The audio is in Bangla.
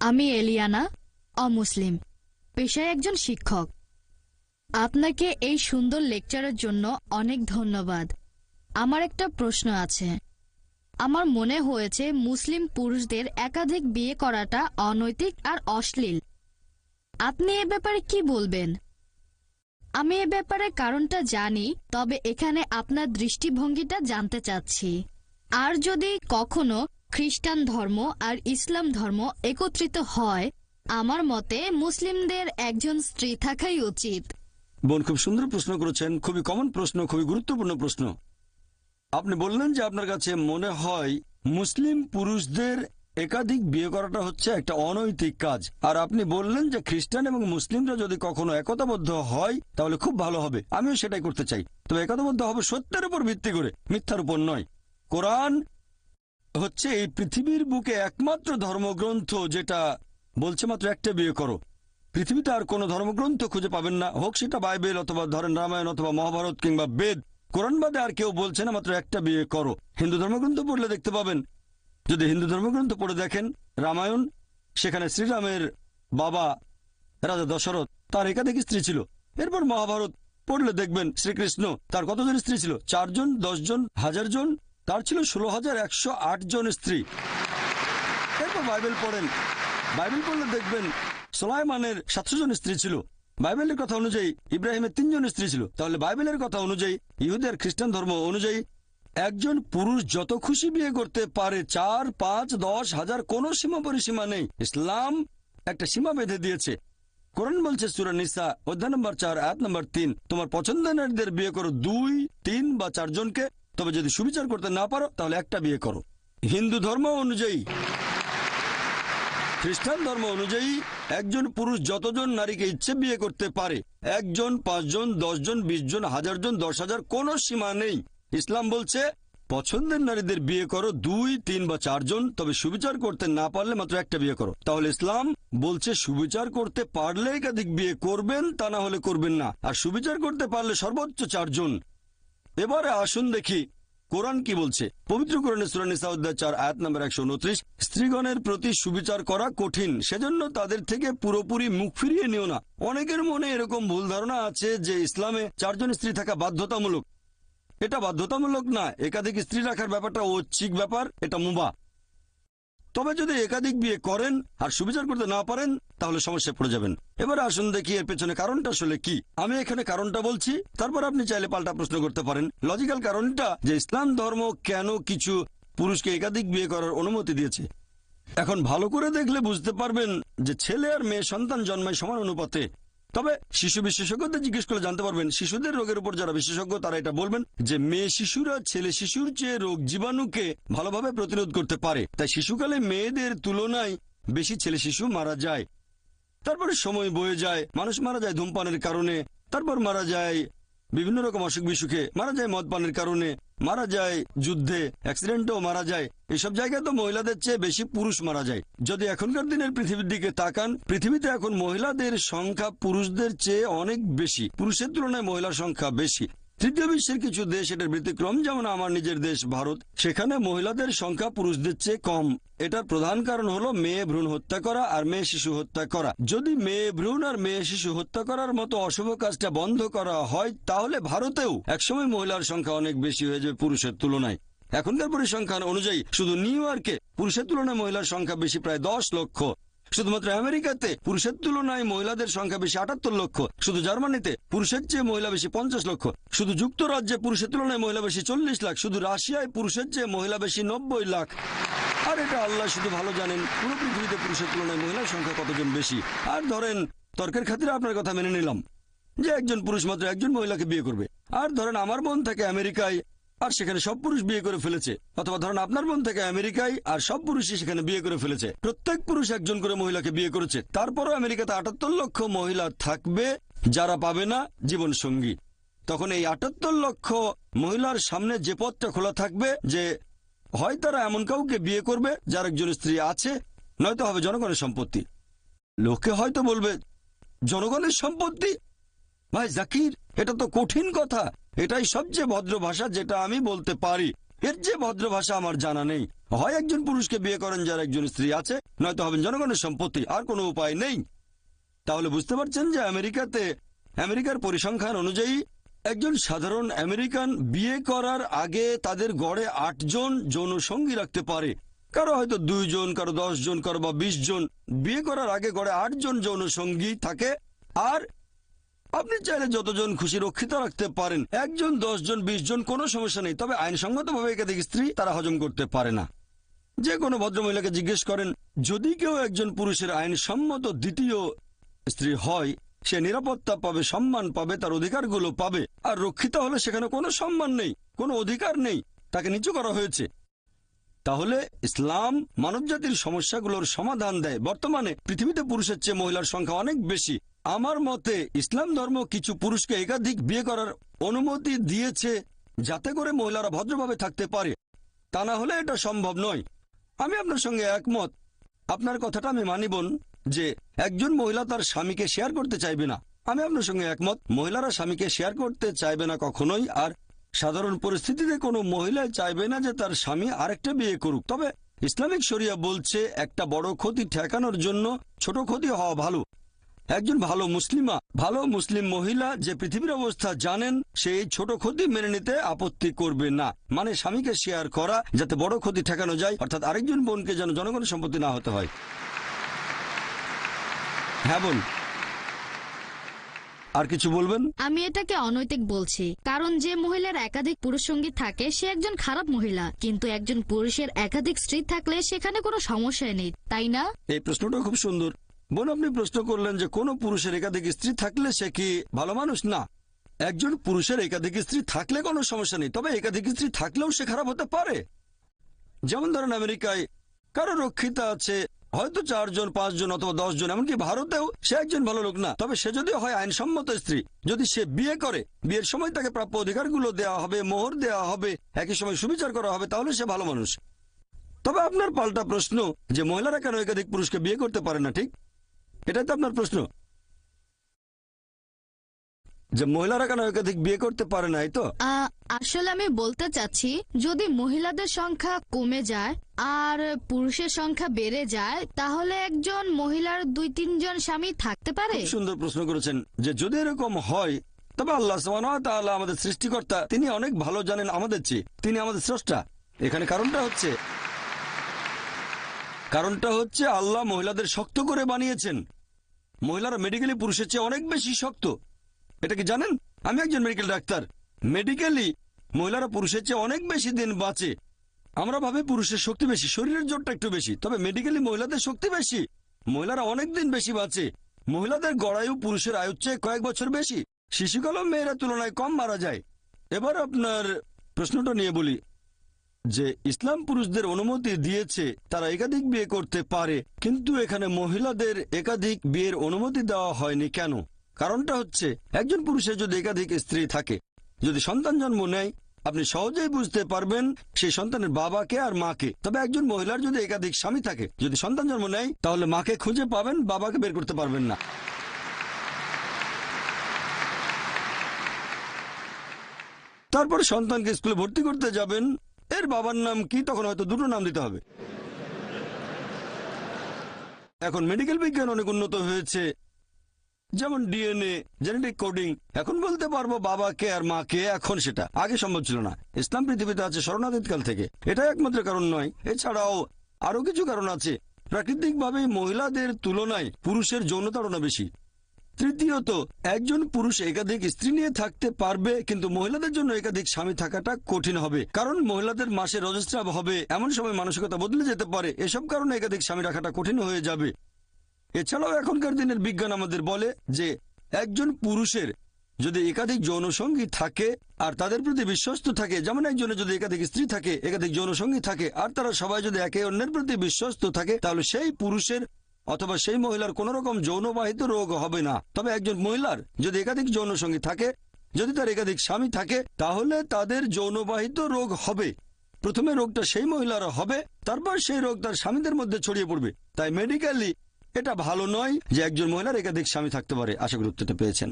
আমি এলিয়ানা, অমুসলিম, পেশায় একজন শিক্ষক। আপনাকে এই সুন্দর লেকচারের জন্য অনেক ধন্যবাদ। আমার একটা প্রশ্ন আছে। আমার মনে হয়েছে মুসলিম পুরুষদের একাধিক বিয়ে করাটা অনৈতিক আর অশ্লীল। আপনি এ ব্যাপারে কি বলবেন? আমি এ ব্যাপারে কারণটা জানি, তবে এখানে আপনার দৃষ্টিভঙ্গিটা জানতে চাচ্ছি। আর যদি কখনো খ্রিস্টান ধর্ম আর ইসলাম ধর্ম একত্রিত হয়, আমার মতে মুসলিমদের একজন স্ত্রী থাকাই উচিত। বোন, খুব সুন্দর প্রশ্ন করেছেন, খুবই কমন প্রশ্ন, খুবই গুরুত্বপূর্ণ প্রশ্ন। আপনি বললেন যে আপনার কাছে মনে হয় মুসলিম পুরুষদের একাধিক বিয়ে করাটা হচ্ছে একটা অনৈতিক কাজ, আর আপনি বললেন যে খ্রিস্টান এবং মুসলিমরা যদি কখনো একতাবদ্ধ হয় তাহলে খুব ভালো হবে। আমিও সেটাই করতে চাই, তবে একতাবদ্ধ হবে সত্যের উপর ভিত্তি করে, মিথ্যার উপর নয়। কোরআন হচ্ছে এই পৃথিবীর বুকে একমাত্র ধর্মগ্রন্থ যেটা বলছে মাত্র একটা বিয়ে করো। পৃথিবীতে আর কোনো ধর্মগ্রন্থ খুঁজে পাবেন না, হোক সেটা বাইবেল অথবা ধরেন রামায়ণ অথবা মহাভারত কিংবা বেদ, কোরআন বাদে আর কেউ বলছে না মাত্র একটা বিয়ে করো। হিন্দু ধর্মগ্রন্থ পড়লে দেখতে পাবেন, যদি হিন্দু ধর্মগ্রন্থ পড়ে দেখেন রামায়ণ, সেখানে শ্রীরামের বাবা রাজা দশরথ, তার একাধিক স্ত্রী ছিল। এরপর মহাভারত পড়লে দেখবেন শ্রীকৃষ্ণ, তার কতজন স্ত্রী ছিল? 4 জন, 10 জন, 1000 জন, তার ছিল 16,108 জন স্ত্রী। এরপর বাইবেল পড়েন, বাইবেল পড়লে দেখবেন সুলাইমানের 700 জন স্ত্রী ছিল। বাইবেলের কথা অনুযায়ী ইব্রাহিমের 3 জন স্ত্রী ছিল। তাহলে বাইবেলের কথা অনুযায়ী, ইহুদি আর খ্রিস্টান ধর্ম অনুযায়ী, একজন পুরুষ যত খুশি বিয়ে করতে পারে, 4, 5, 10, 1000, কোনো সীমা পরিসীমা নেই। ইসলাম একটা সীমা বেঁধে দিয়েছে। কোরআন বলছে সূরা নিসা অধ্যায় নম্বর 4 আয়াত নম্বর 3, তোমার পছন্দের নারীদের বিয়ে করো 2, 3 বা 4 জনকে, তবে যদি সুবিচার করতে না পারো তাহলে একটা বিয়ে করো। হিন্দু ধর্ম অনুযায়ী, খ্রিস্টান ধর্ম অনুযায়ী একজন পুরুষ যতজন নারীকে ইচ্ছে বিয়ে করতে পারে, 1 জন, 5 জন, 10 জন, 20 জন, 1000 জন, 10,000, কোনো সীমা নেই। ইসলাম বলছে পছন্দের নারীদের বিয়ে করো 2, 3 বা 4 জন, তবে সুবিচার করতে না পারলে মাত্র একটা বিয়ে করো। তাহলে ইসলাম বলছে সুবিচার করতে পারলে একাধিক বিয়ে করবেন, তা না হলে করবেন না, আর সুবিচার করতে পারলে সর্বোচ্চ 4 জন। এবারে আসুন দেখি কোরআন কি বলছে। পবিত্র কোরআনে সূরা নিসা অধ্যায় 4 আয়াত নম্বর 129, স্ত্রীগণের প্রতি সুবিচার করা কঠিন, সেজন্য তাদের থেকে পুরোপুরি মুখ ফিরিয়ে নিও না। অনেকের মনে এরকম ভুল ধারণা আছে যে ইসলামে 4 জন স্ত্রী থাকা বাধ্যতামূলক। এটা বাধ্যতামূলক না, একাধিক স্ত্রী রাখার ব্যাপারটা ঐচ্ছিক ব্যাপার, এটা মুবাহ। তবে যদি একাধিক বিয়ে করেন আর সুবিচার করতে না পারেন তাহলে সমস্যায় পড়ে যাবেন। এবার আসুন দেখি এর পেছনে কারণটা আসলে কি। আমি এখানে কারণটা বলছি, তারপর আপনি চাইলে পাল্টা প্রশ্ন করতে পারেন। লজিক্যাল কারণটা যে ইসলাম ধর্ম কেন কিছু পুরুষকে একাধিক বিয়ে করার অনুমতি দিয়েছে। এখন ভালো করে দেখলে বুঝতে পারবেন যে ছেলে আর মেয়ে সন্তান জন্মায় সমান অনুপাতে। তবে শিশু বিশেষজ্ঞদের জিজ্ঞেস করলে জানতে পারবেন, শিশুদের রোগের উপর যারা বিশেষজ্ঞ তারা এটা বলবেন যে মেয়ে শিশুরা ছেলে শিশুর চেয়ে রোগ জীবাণুকে ভালোভাবে প্রতিরোধ করতে পারে, তাই শিশুকালে মেয়েদের তুলনায় বেশি ছেলে শিশু মারা যায়। তারপরে সময় বয়ে যায়, মানুষ মারা যায় ধূমপানের কারণে, তারপর মারা যায় বিভিন্ন রকম অসুখ বিসুখে, মারা যায় মদ পানের কারণে, মারা যায় যুদ্ধে, অ্যাক্সিডেন্টেও মারা যায়। এসব জায়গায় তো মহিলাদের চেয়ে বেশি পুরুষ মারা যায়। যদি এখনকার দিনের পৃথিবীর দিকে তাকান, পৃথিবীতে এখন মহিলাদের সংখ্যা পুরুষদের চেয়ে অনেক বেশি, পুরুষের তুলনায় মহিলার সংখ্যা বেশি। তৃতীয় বিশ্বের কিছু দেশ এটার ব্যতিক্রম, যেমন আমার নিজের দেশ ভারত, সেখানে মহিলাদের সংখ্যা পুরুষদের চেয়ে কম। এটার প্রধান কারণ হলো মেয়ে ভ্রূণ হত্যা করা আর মেয়ে শিশু হত্যা করা। যদি মেয়ে ভ্রূণ আর মেয়ে শিশু হত্যা করার মতো অশুভ কাজটা বন্ধ করা হয় তাহলে ভারতেও একসময় মহিলার সংখ্যা অনেক বেশি হয়ে যাবে পুরুষের তুলনায়। এখনকার পরিসংখ্যান অনুযায়ী শুধু নিউ ইয়র্কে পুরুষের তুলনায় মহিলার সংখ্যা বেশি প্রায় 10 লক্ষ। শুধুমাত্র আমেরিকাতে পুরুষের তুলনায় মহিলাদের সংখ্যা বেশি 78 লক্ষ। শুধু জার্মানিতে পুরুষের চেয়ে মহিলা বেশি 50 লক্ষ। শুধু যুক্তরাজ্যে পুরুষের তুলনায় মহিলা বেশি 40 লাখ। শুধু রাশিয়ায় পুরুষের চেয়ে মহিলা বেশি 90 লাখ। আর এটা আল্লাহ শুধু ভালো জানেন পুরো পৃথিবীতে পুরুষের তুলনায় মহিলার সংখ্যা কতজন বেশি। আর ধরেন তর্কের খাতিরে আপনার কথা মেনে নিলাম যে একজন পুরুষ মাত্র একজন মহিলাকে বিয়ে করবে। আর ধরেন আমার বোন থাকে আমেরিকায় আর সেখানে সব পুরুষ বিয়ে করে ফেলেছে, অথবা ধরেন আপনার বোন থেকে আমেরিকায় আর সব পুরুষই সেখানে বিয়ে করে ফেলেছে। প্রত্যেক পুরুষ একজন করে মহিলাকে বিয়ে করেছে। তারপরও আমেরিকাতে 78 লক্ষ মহিলা থাকবে যারা পাবে না জীবন সঙ্গী। তখন এই 78 লক্ষ মহিলার সামনে যে পথটা খোলা থাকবে যে হয় তারা এমন কাউকে বিয়ে করবে যার একজন স্ত্রী আছে, নয়তো হবে জনগণের সম্পত্তি। লোকে হয়তো বলবে জনগণের সম্পত্তি? ভাই জাকির, এটা তো কঠিন কথা। এটাই সবচেয়ে ভদ্র ভাষা যেটা আমি বলতে পারি। এর যে ভদ্র ভাষা আমার জানা নেই। হয় একজন পুরুষকে বিয়ে করেন যার একজন স্ত্রী আছে, নয়তো হবেন জনগণের সম্পত্তি, আর কোনো উপায় নেই। তাহলে বুঝতে পারছেন যে আমেরিকার পরিসংখ্যান অনুযায়ী একজন সাধারণ আমেরিকান বিয়ে করার আগে তাদের গড়ে 8 জন যৌন সঙ্গী রাখতে পারে। কারো হয়তো 2 জন, কারো 10 জন, কারো বা 20 জন। বিয়ে করার আগে গড়ে 8 জন যৌন সঙ্গী থাকে। আর আপনি চাইলে যতজন খুশি রক্ষিত রাখতে পারেন, 1 জন, 10 জন, 20 জন, কোনো সমস্যা নেই। তবে আইনসঙ্গতভাবে একাধিক স্ত্রী তারা হজম করতে পারে না। যে কোনো ভদ্রমহিলাকে জিজ্ঞেস করেন, যদি কেউ একজন পুরুষের আইনসম্মত দ্বিতীয় স্ত্রী হয়, সে নিরাপত্তা পাবে, সম্মান পাবে, তার অধিকারগুলো পাবে। আর রক্ষিতা হলে সেখানে কোনো সম্মান নেই, কোনো অধিকার নেই, তাকে নিচু করা হয়েছে। তাহলে ইসলাম মানবজাতির সমস্যাগুলোর সমাধান দেয়। বর্তমানে পৃথিবীতে পুরুষের চেয়ে মহিলার সংখ্যা অনেক বেশি। আমার মতে ইসলাম ধর্ম কিছু পুরুষকে একাধিক বিয়ে করার অনুমতি দিয়েছে, যাতে করে মহিলারা ভদ্রভাবে থাকতে পারে। তা না হলে এটা সম্ভব নয়। আমি আপনার সঙ্গে একমত। আপনার কথাটা আমি মানিবন যে একজন মহিলা তার স্বামীকে শেয়ার করতে চাইবে না। আমি আপনার সঙ্গে একমত, মহিলারা স্বামীকে শেয়ার করতে চাইবে না কখনোই। আর সাধারণ পরিস্থিতিতে কোনো মহিলা চাইবে না যে তার স্বামী আরেকটা বিয়ে করুক। তবে ইসলামিক শরিয়া বলছে একটা বড় ক্ষতি ঠেকানোর জন্য ছোট ক্ষতি হওয়া ভালো। একজন ভালো মুসলিম মহিলা যে পৃথিবীর অবস্থা জানেন, সেই ছোট ক্ষতি মেনে নিতে আপত্তি করবে না। মানে স্বামীকে শেয়ার করা, যাতে বড় ক্ষতি ঠেকানো যায়, অর্থাৎ আরেকজন বোনকে যেন জনগণের সম্পত্তি না হতে হয়। হ্যাঁ বোন, আর কিছু বলবেন? আমি এটাকে অনৈতিক বলছি, কারণ যে মহিলার একাধিক পুরুষ সঙ্গী থাকে সে একজন খারাপ মহিলা, কিন্তু একজন পুরুষের একাধিক স্ত্রী থাকলে সেখানে কোনো সমস্যাই নেই, তাই না? এই প্রশ্নটা খুব সুন্দর বোন। আপনি প্রশ্ন করলেন যে কোন পুরুষের একাধিক স্ত্রী থাকলে সে কি ভালো মানুষ? না, একজন পুরুষের একাধিক স্ত্রী থাকলে কোনো সমস্যা নেই, তবে একাধিক স্ত্রী থাকলেও সে খারাপ হতে পারে। যেমন ধরেন আমেরিকায় কারো রক্ষিতা আছে, হয়তো 4 জন, 5 জন অথবা 10 জন। এমনকি ভারতেও সে একজন ভালো লোক না, তবে সে যদি হয় আইনসম্মত স্ত্রী, যদি সে বিয়ে করে, বিয়ের সময় তাকে প্রাপ্য অধিকারগুলো দেওয়া হবে, মোহর দেওয়া হবে, একই সময় সুবিচার করা হবে, তাহলে সে ভালো মানুষ। তবে আপনার পাল্টা প্রশ্ন যে মহিলারা কেন একাধিক পুরুষকে বিয়ে করতে পারে না, ঠিক এটাই তো আপনার প্রশ্ন, যে মহিলারা কেন একাধিক বিয়ে করতে পারে না, এই তো? আসলে আমি বলতে চাচ্ছি, যদি মহিলাদের সংখ্যা কমে যায় আর পুরুষের সংখ্যা বেড়ে যায়, তাহলে একজন মহিলার 2-3 জন স্বামী থাকতে পারে। খুব সুন্দর প্রশ্ন করেছেন যে যদি এরকম হয়, তবে আল্লাহ সুবহানাহু ওয়া তাআলা আমাদের সৃষ্টিকর্তা, তিনি অনেক ভালো জানেন আমাদের চেয়ে, তিনি আমাদের স্রষ্টা। এখানে কারণটা হচ্ছে আল্লাহ মহিলাদের শক্ত করে বানিয়েছেন। মহিলারা মেডিকেলি পুরুষের চেয়ে অনেক বেশি শক্ত। এটা কি জানেন? আমি একজন মেডিকেল ডাক্তার। মেডিকেলি মহিলারা পুরুষের চেয়ে অনেক বেশি দিন বাঁচে। আমরা ভাবি পুরুষের শক্তি বেশি, শরীরের জোরটা একটু বেশি, তবে মেডিকেলি মহিলাদের শক্তি বেশি। মহিলারা অনেক দিন বেশি বাঁচে। মহিলাদের গড়ায়ু পুরুষের আয়ুর চেয়ে কয়েক বছর বেশি। শিশুকালেও মেয়েরা তুলনায় কম মারা যায়। এবার আপনার প্রশ্নটা নিয়ে বলি যে ইসলাম পুরুষদের অনুমতি দিয়েছে তারা একাধিক বিয়ে করতে পারে, কিন্তু এখানে মহিলাদের একাধিক বিয়ের অনুমতি দেওয়া হয়নি কেন? কারণটা হচ্ছে একজন পুরুষের যদি একাধিক স্ত্রী থাকে, যদি সন্তান জন্ম নেয়, আপনি সহজেই বুঝতে পারবেন সেই সন্তানের বাবাকে আর মাকে। তবে একজন মহিলার যদি একাধিক স্বামী থাকে, যদি সন্তান জন্ম নেয়, তাহলে মাকে খুঁজে পাবেন, বাবাকে বের করতে পারবেন না। তারপর সন্তানকে স্কুলে ভর্তি করতে যাবেন, এর বাবার নাম কি? তখন হয়তো 2টো নাম দিতে হবে। এখন মেডিকেল বিজ্ঞান অনেক উন্নত হয়েছে, যেমন ডিএনএ, জেনেটিক কোডিং। এখন বলতে পারবো বাবাকে আর মাকে, এখন সেটা আগে সম্ভব ছিল না। ইসলাম পৃথিবীতে আছে স্মরণাতীতকাল থেকে, এটাই একমাত্র কারণ নয়, এছাড়াও আরো কিছু কারণ আছে। প্রাকৃতিকভাবেই মহিলাদের তুলনায় পুরুষের যৌনতাড়না বেশি। তৃতীয়ত, একজন পুরুষ একাধিক স্ত্রী নিয়ে থাকতে পারবে, কিন্তু মহিলাদের জন্য একাধিক স্বামী থাকাটা কঠিন হবে, কারণ মহিলাদের মাসে রজস্রাব হবে, এমন সময় মানসিকতা বদলে যেতে পারে। এসব কারণে একাধিক স্বামী রাখাটা কঠিন হয়ে যাবে। এছাড়াও এখনকার দিনের বিজ্ঞান আমাদের বলে যে একজন পুরুষের যদি একাধিক যৌনসঙ্গী থাকে আর তাদের প্রতি বিশ্বস্ত থাকে, যেমন একজনের যদি একাধিক স্ত্রী থাকে, একাধিক যৌনসঙ্গী থাকে, আর তারা সবাই যদি একে অন্যের প্রতি বিশ্বস্ত থাকে, তাহলে সেই পুরুষের অথবা সেই মহিলার কোন রকম যৌনবাহিত রোগ হবে না। তবে একজন মহিলার যদি একাধিক যৌনসঙ্গী থাকে, যদি তার একাধিক স্বামী থাকে, তাহলে তাদের যৌনবাহিত রোগ হবে। প্রথমে রোগটা সেই মহিলার হবে, তারপর সেই রোগ তার স্বামীদের মধ্যে ছড়িয়ে পড়বে। তাই মেডিকেলি এটা ভালো নয় যে একজন মহিলার একাধিক স্বামী থাকতে পারে। আশা করি উত্তরটা পেয়েছেন।